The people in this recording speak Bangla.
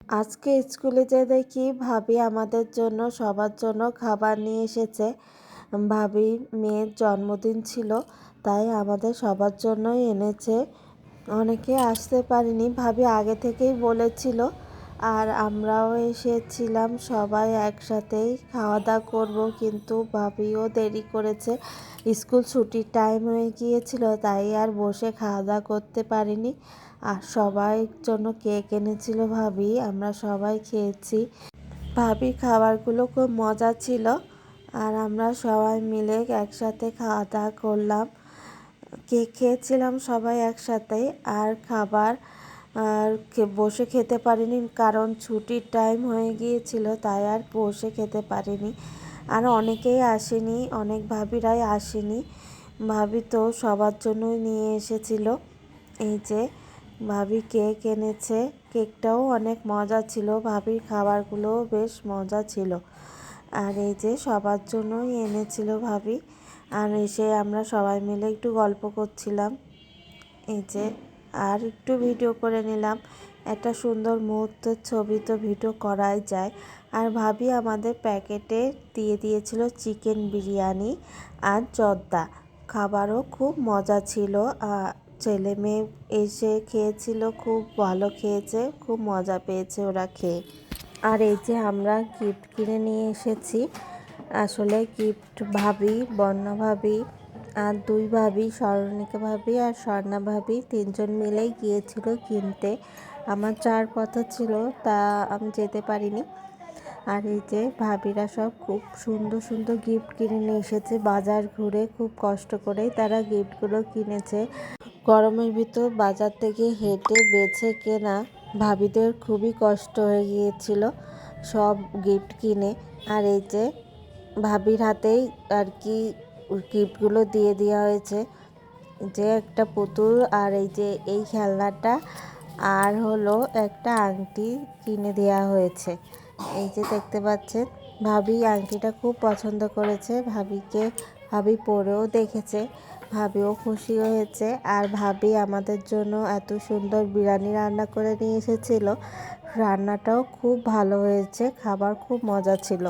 আজকে স্কুলে যেয়ে দেখি ভাবি আমাদের জন্য সবার জন্য খাবার নিয়ে এসেছে। ভাবির মেয়ের জন্মদিন ছিল, তাই আমাদের সবার জন্যই এনেছে। অনেকে আসতে পারিনি, ভাবি আগে থেকেই বলেছিল। আর আমরাও এসেছিলাম, সবাই একসাথেই খাওয়া দাওয়া করবো, কিন্তু ভাবিও দেরি করেছে। স্কুল ছুটির টাইম হয়ে গিয়েছিল, তাই আর বসে খাওয়া দাওয়া করতে পারিনি। আর সবার জন্য কেক এনেছিল ভাবি, আমরা সবাই খেয়েছি। ভাবির খাবারগুলো খুব মজা ছিল, আর আমরা সবাই মিলে একসাথে খাওয়া দাওয়া করলাম। কেক খেয়েছিলাম সবাই একসাথে। আর খাবার আর বসে খেতে পারিনি, কারণ ছুটির টাইম হয়ে গিয়েছিল, তাই আর বসে খেতে পারিনি। আর অনেকেই আসেনি, অনেক ভাবিরাই আসেনি। ভাবি তো সবার জন্যই নিয়ে এসেছিল। এই যে ভাবি কেক এনেছে, কেকটাও অনেক মজা ছিল, ভাবির খাবারগুলোও বেশ মজা ছিল। আর এই যে সবার জন্যই এনেছিল ভাবি। আর এসে আমরা সবাই মিলে একটু গল্প করছিলাম। এই যে আর একটু ভিডিও করে নিলাম। একটা সুন্দর মুহূর্তের ছবি তো ভিডিও করাই যায়। আর ভাবি আমাদের প্যাকেটে দিয়ে দিয়েছিল চিকেন বিরিয়ানি আর জর্দা। খাবারও খুব মজা ছিল। ছেলে মেয়ে এসে খেয়েছিল, খুব ভালো খেয়েছে, খুব মজা পেয়েছে ওরা খেয়ে। আর এই যে আমরা গিফট কিনে নিয়ে এসেছি। আসলে গিফট ভাবি, বন্যা ভাবি আর দুই ভাবি, স্মরণিকা ভাবি আর স্বর্ণা ভাবি, তিনজন মিলেই গিয়েছিল কিনতে। আমার যাওয়ার কথা ছিল, তা আমি যেতে পারিনি। আর এই যে ভাবিরা সব খুব সুন্দর সুন্দর গিফট কিনে নিয়ে এসেছে। বাজার ঘুরে খুব কষ্ট করেই তারা গিফটগুলো কিনেছে। গরমের ভিতর বাজার থেকে হেঁটে বেছে কেনা ভাবিদের খুবই কষ্ট হয়ে গিয়েছিল সব গিফট কিনে। আর এই যে ভাবির হাতেই আর কি গিফটগুলো দিয়ে দেওয়া হয়েছে, যে একটা পুতুল আর এই যে এই খেলনাটা আর হলো একটা আংটি কিনে দেওয়া হয়েছে। এই যে দেখতে পাচ্ছেন, ভাবি আংটিটা খুব পছন্দ করেছে। ভাবি পরেও দেখেছে, ভাবিও খুশি হয়েছে। আর ভাবি আমাদের জন্য এত সুন্দর বিরিয়ানি রান্না করে নিয়ে এসেছিল। রান্নাটাও খুব ভালো হয়েছে, খাবার খুব মজা ছিল।